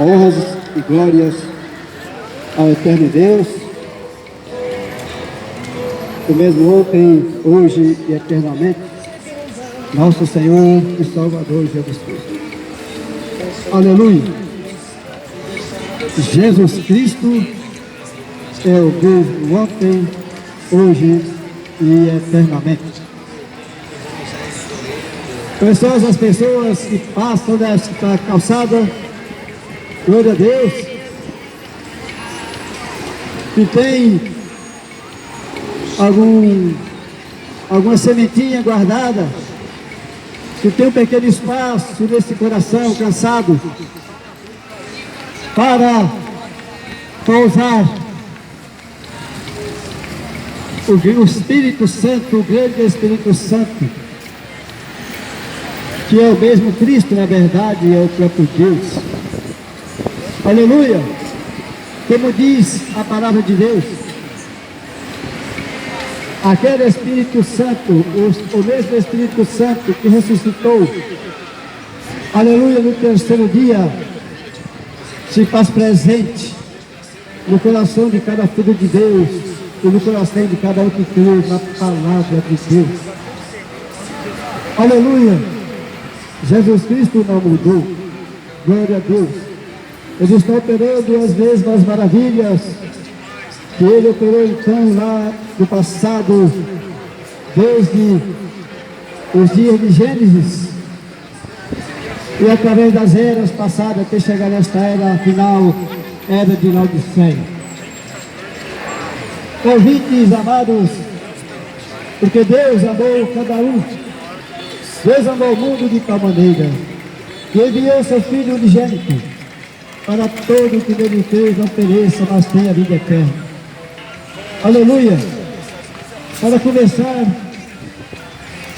honras e glórias ao eterno Deus, o mesmo ontem, hoje e eternamente, nosso Senhor e Salvador Jesus Cristo. Aleluia! Jesus Cristo é o mesmo ontem, hoje e eternamente. Preciosas pessoas que passam nesta calçada, glória a Deus, que tem alguma sementinha guardada, que tem um pequeno espaço nesse coração cansado para pousar o Espírito Santo, o grande Espírito Santo, que é o mesmo Cristo, na verdade, é o próprio Deus. Aleluia! Como diz a palavra de Deus, aquele Espírito Santo, o mesmo Espírito Santo que ressuscitou, aleluia, no terceiro dia, se faz presente no coração de cada filho de Deus e no coração de cada um que crê na palavra de Deus. Aleluia! Jesus Cristo não mudou, glória a Deus. Ele está operando as mesmas maravilhas que Ele operou então lá no passado, desde os dias de Gênesis, e através das eras passadas, até chegar nesta era final, era de Laodiceia. Ouvintes amados, porque Deus amou cada um, Deus amou o mundo de tal maneira, que enviou seu Filho unigênito, para todo que nele fez não pereça, mas tenha vida eterna. Aleluia! Para começar,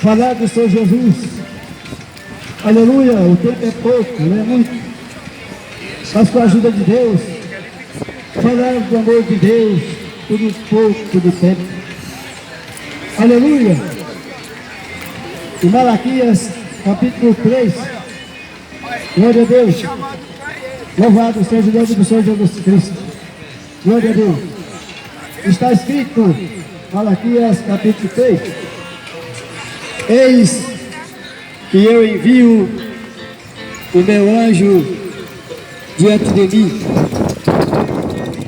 falar do Senhor Jesus. Aleluia! O tempo é pouco, não é muito. Mas com a ajuda de Deus, falar do amor de Deus por um pouco de tempo. Aleluia! Em Malaquias, capítulo 3, glória a Deus. Louvado seja o nome do Senhor Jesus Cristo. Glória a Deus. Está escrito, Malaquias capítulo 3, eis que eu envio o meu anjo diante de mim,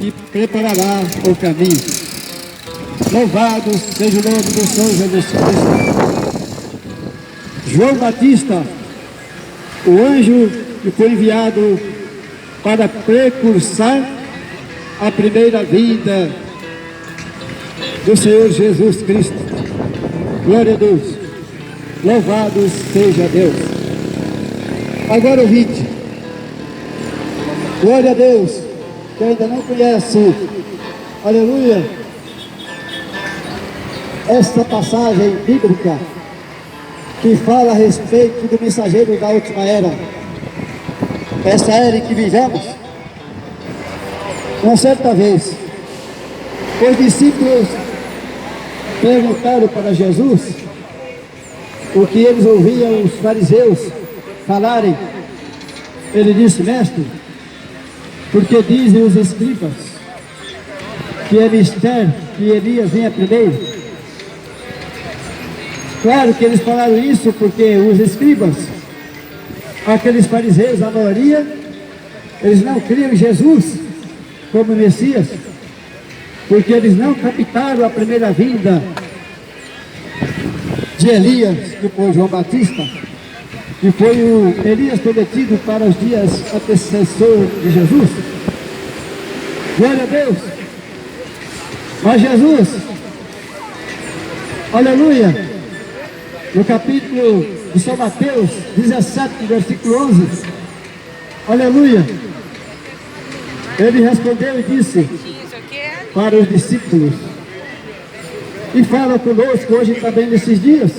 e preparará o caminho. Louvado seja o nome do Senhor Jesus Cristo. João Batista, o anjo que foi enviado para precursar a primeira vinda do Senhor Jesus Cristo. Glória a Deus. Louvado seja Deus. Agora ouvinte, glória a Deus, que ainda não conhece, aleluia, esta passagem bíblica que fala a respeito do mensageiro da última era, essa era em que vivemos. Uma certa vez, os discípulos perguntaram para Jesus o que eles ouviam os fariseus falarem. Ele disse: mestre, porque dizem os escribas que é mistério que Elias venha primeiro? Claro que eles falaram isso porque os escribas, aqueles fariseus, a maioria, eles não criam em Jesus como Messias, porque eles não captaram a primeira vinda de Elias, que foi João Batista, que foi o Elias prometido para os dias antecessores de Jesus. Glória a Deus! Mas Jesus, aleluia, no capítulo de São Mateus 17, versículo 11, aleluia, ele respondeu e disse para os discípulos, e fala conosco hoje também nesses dias,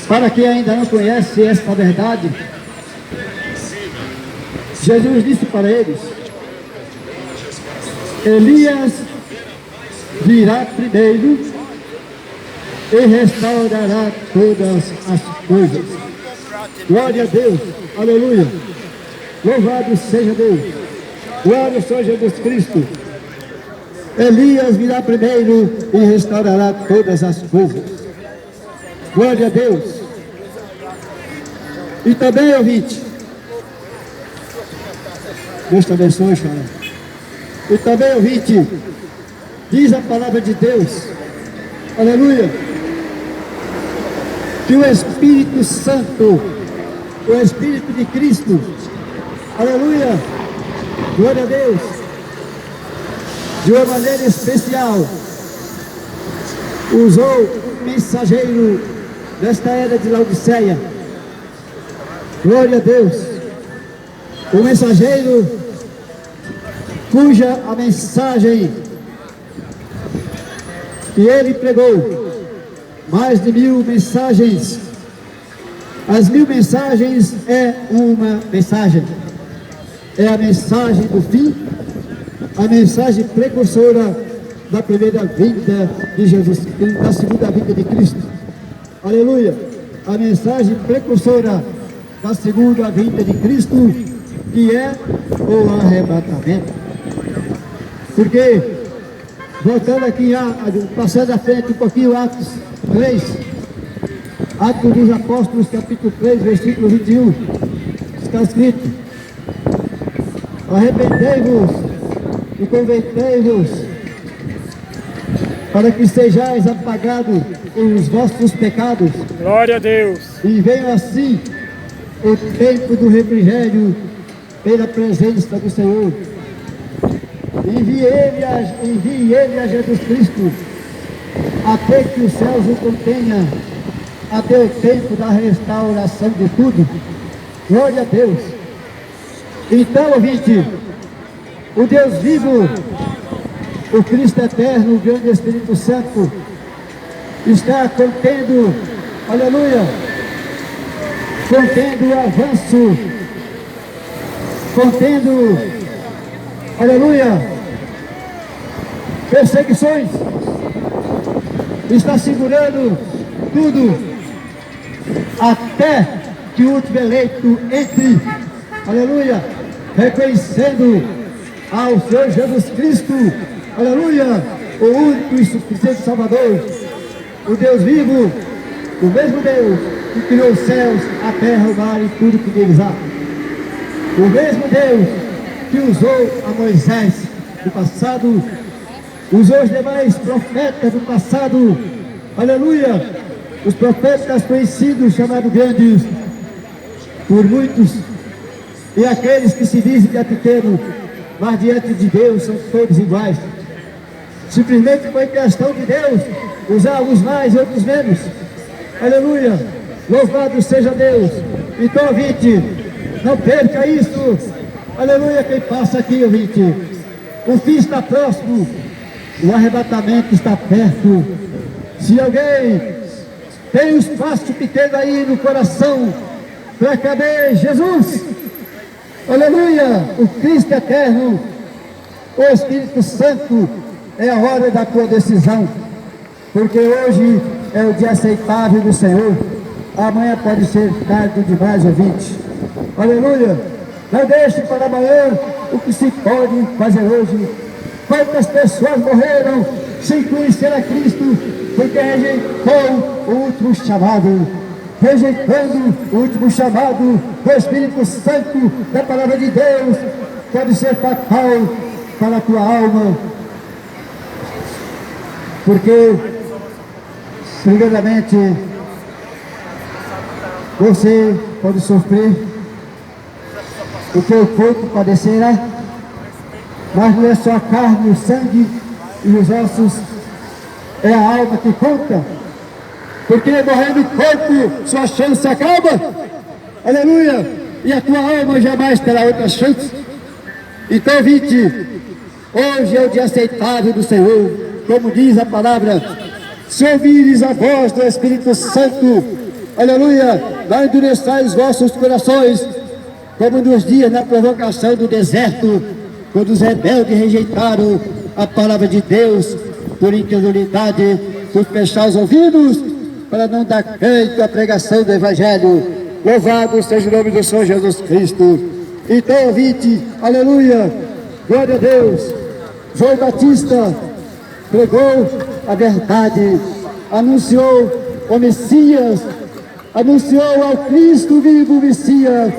para quem ainda não conhece esta verdade. Jesus disse para eles: Elias virá primeiro e restaurará todas as coisas. Glória a Deus, aleluia. Louvado seja Deus. Glória ao Senhor Jesus Cristo. Elias virá primeiro e restaurará todas as coisas. Glória a Deus. E também, ouvinte, Deus te abençoe, Senhor. E também, ouvinte, diz a palavra de Deus, aleluia, que o Espírito Santo, o Espírito de Cristo, aleluia, glória a Deus, de uma maneira especial, usou um mensageiro desta era de Laodiceia. Glória a Deus. O mensageiro cuja a mensagem que ele pregou, mais de 1000 mensagens. As 1000 mensagens é uma mensagem. É a mensagem do fim, a mensagem precursora da primeira vinda de Jesus, da segunda vinda de Cristo. Aleluia! A mensagem precursora da segunda vinda de Cristo, que é o arrebatamento. Porque, voltando aqui, passando à frente um pouquinho, Atos 3, Atos dos Apóstolos, capítulo 3, versículo 21, está escrito: arrependei-vos e convertei-vos, para que sejais apagados os vossos pecados. Glória a Deus. E venha assim o tempo do refrigério pela presença do Senhor. Envie ele a Jesus Cristo, até que os céus o contenha, até o tempo da restauração de tudo. Glória a Deus. Então, ouvinte, o Deus vivo, o Cristo eterno, o grande Espírito Santo, está contendo, aleluia, contendo o avanço, contendo, aleluia, perseguições, está segurando tudo, até que o último eleito entre, aleluia, reconhecendo ao Senhor Jesus Cristo, aleluia, o único e suficiente Salvador, o Deus vivo, o mesmo Deus que criou os céus, a terra, o mar e tudo que neles há. O mesmo Deus que usou a Moisés no passado, usou os demais profetas do passado, aleluia, os profetas conhecidos, chamados grandes por muitos, e aqueles que se dizem de pequeno, mas diante de Deus são todos iguais. Simplesmente foi questão de Deus usar uns mais e outros menos. Aleluia, louvado seja Deus. Então, ouvinte, não perca isso. Aleluia, quem passa aqui, ouvinte, o fim está próximo, o arrebatamento está perto. Se alguém tem um espaço pequeno aí no coração para caber Jesus, aleluia, o Cristo eterno, o Espírito Santo, é a hora da tua decisão, porque hoje é o dia aceitável do Senhor, amanhã pode ser tarde demais, ouvinte. Aleluia, não deixe para amanhã o que se pode fazer hoje. Quantas pessoas morreram sem conhecer a Cristo, porque rejeitou o último chamado, rejeitando o último chamado do Espírito Santo, da palavra de Deus, pode ser fatal para a tua alma, porque primeiramente você pode sofrer o que o corpo padecerá, mas não é só a carne, o sangue e os ossos, é a alma que conta, porque morrendo o corpo, sua chance acaba, aleluia, e a tua alma jamais terá outra chance. Então, ouvinte, hoje é o dia aceitável do Senhor, como diz a palavra: se ouvires a voz do Espírito Santo, aleluia, não endureçais os vossos corações, como nos dias na provocação do deserto, quando os rebeldes rejeitaram a palavra de Deus, por incredulidade, por fechar os ouvidos, para não dar crédito à pregação do Evangelho. Louvado seja o nome do Senhor Jesus Cristo. Então, ouvinte, aleluia, glória a Deus. João Batista pregou a verdade, anunciou o Messias, anunciou ao Cristo vivo Messias,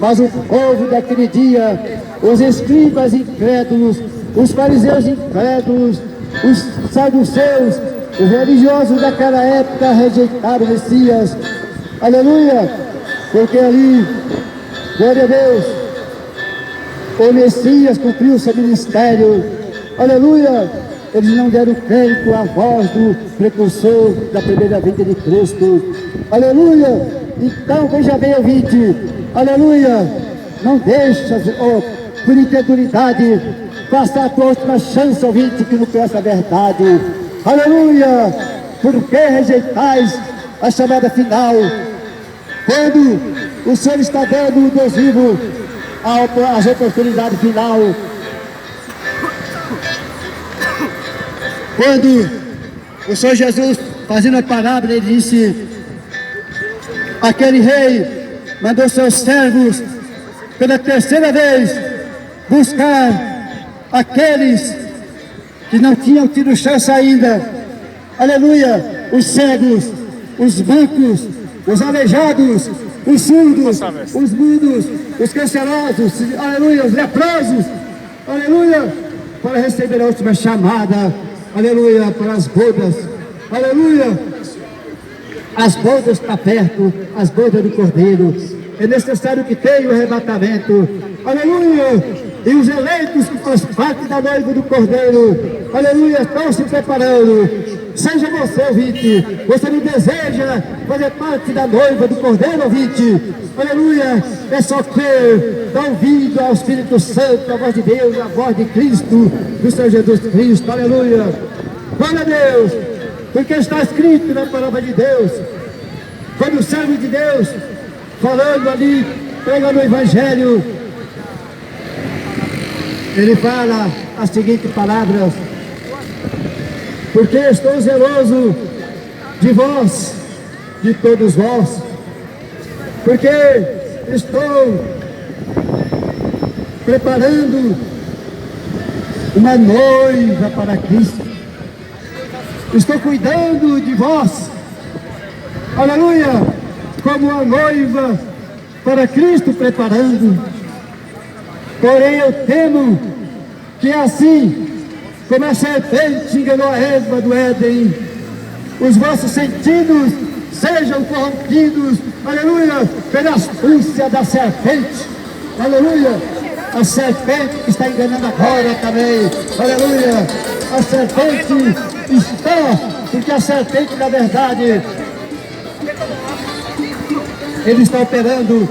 mas o povo daquele dia, os escribas incrédulos, os fariseus incrédulos, os saduceus, os religiosos daquela época rejeitaram o Messias, aleluia, porque ali, glória a Deus, o Messias cumpriu seu ministério, aleluia, eles não deram crédito à voz do precursor da primeira vinda de Cristo, aleluia. Então veja bem, ouvinte, aleluia, não deixa, por incredulidade, passar a tua última chance, ouvinte, que não conhece a verdade, aleluia. Por que rejeitais a chamada final, quando o Senhor está dando o Deus vivo as oportunidades final? Quando o Senhor Jesus, fazendo a parábola, ele disse: aquele rei mandou seus servos pela terceira vez buscar aqueles que não tinham tido chance ainda, aleluia, os cegos, os mancos, os aleijados, os surdos, os mudos, os cancerosos, aleluia, os leprosos, aleluia, para receber a última chamada, aleluia, para as bodas, aleluia. As bodas estão perto, as bodas do Cordeiro. É necessário que tenha o arrebatamento, aleluia. E os eleitos que fazem parte da noiva do Cordeiro, aleluia, estão se preparando. Seja você, ouvinte, você não deseja fazer parte da noiva do Cordeiro, ouvinte, aleluia, é só crer, dá ouvido ao Espírito Santo, a voz de Deus, a voz de Cristo, do Senhor Jesus Cristo, aleluia. Glória a Deus, porque está escrito na palavra de Deus, quando o servo de Deus, falando ali, pregando o Evangelho, ele fala as seguintes palavras: porque estou zeloso de vós, de todos vós, porque estou preparando uma noiva para Cristo, estou cuidando de vós, aleluia, como uma noiva para Cristo preparando. Porém eu temo que assim como a serpente enganou a Eva do Éden, os vossos sentidos sejam corrompidos, aleluia, pela astúcia da serpente, aleluia. A serpente que está enganando agora também, aleluia. A serpente está, porque a serpente, na verdade, ele está operando,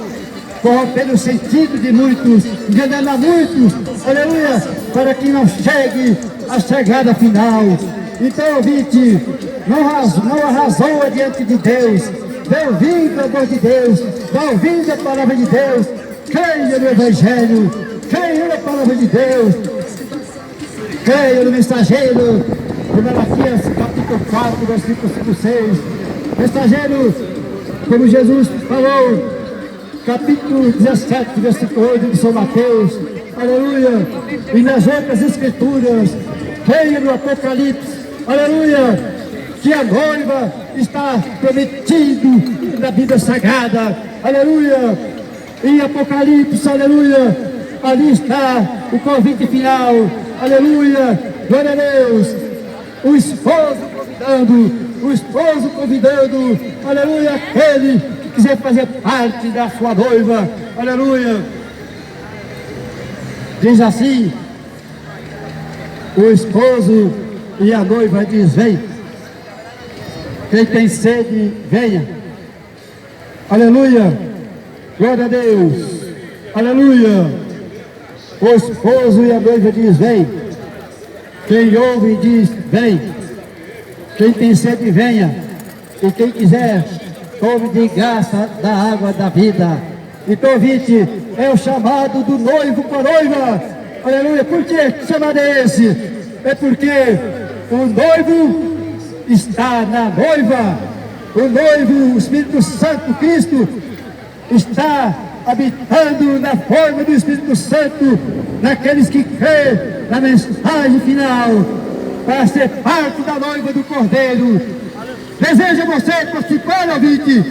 corrompendo o sentido de muitos, enganando a muitos, aleluia, para que não chegue a chegada final. Então, ouvinte, não arrasou diante de Deus, dê ouvido à voz de Deus, dê ouvido à palavra de Deus, creia no Evangelho, creia na palavra de Deus, creia no mensageiro de Malaquias, capítulo 4, versículo 5, 6, mensageiro, como Jesus falou, capítulo 17, versículo 8 de São Mateus, aleluia, e nas outras escrituras, creia no Apocalipse, aleluia, que a noiva está prometido na Bíblia Sagrada, aleluia, em Apocalipse, aleluia, ali está o convite final, aleluia, glória a Deus, o esposo convidando, aleluia, aquele que quiser fazer parte da sua noiva, aleluia. Diz assim, o esposo e a noiva diz: vem, quem tem sede, venha, aleluia, glória a Deus, aleluia. O esposo e a noiva diz: vem, quem ouve diz: vem, quem tem sede, venha, e quem quiser, tome de graça da água da vida. Então, ouvinte, é o chamado do noivo com a noiva, aleluia. Por que chamado é esse? É porque o noivo está na noiva, o noivo, o Espírito Santo, Cristo, está habitando na forma do Espírito Santo, naqueles que crêem na mensagem final, para ser parte da noiva do Cordeiro. Deseja você participar, ouvinte,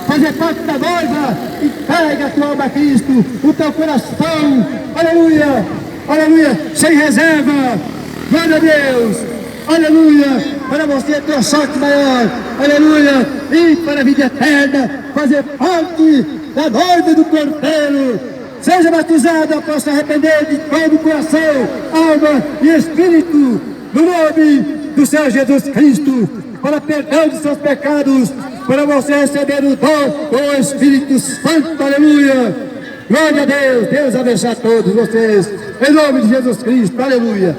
fazer parte da noiva? Entrega a tua alma a Cristo, o teu coração, aleluia, aleluia, sem reserva, glória a Deus, aleluia, para você ter a sorte maior, aleluia, e para a vida eterna, fazer parte da noiva do Cordeiro. Seja batizado, possa arrepender de todo o coração, alma e espírito, no nome do Senhor Jesus Cristo, para perdão de seus pecados, para você receber o dom do Espírito Santo, aleluia. Glória a Deus, Deus abençoe a todos vocês, em nome de Jesus Cristo, aleluia.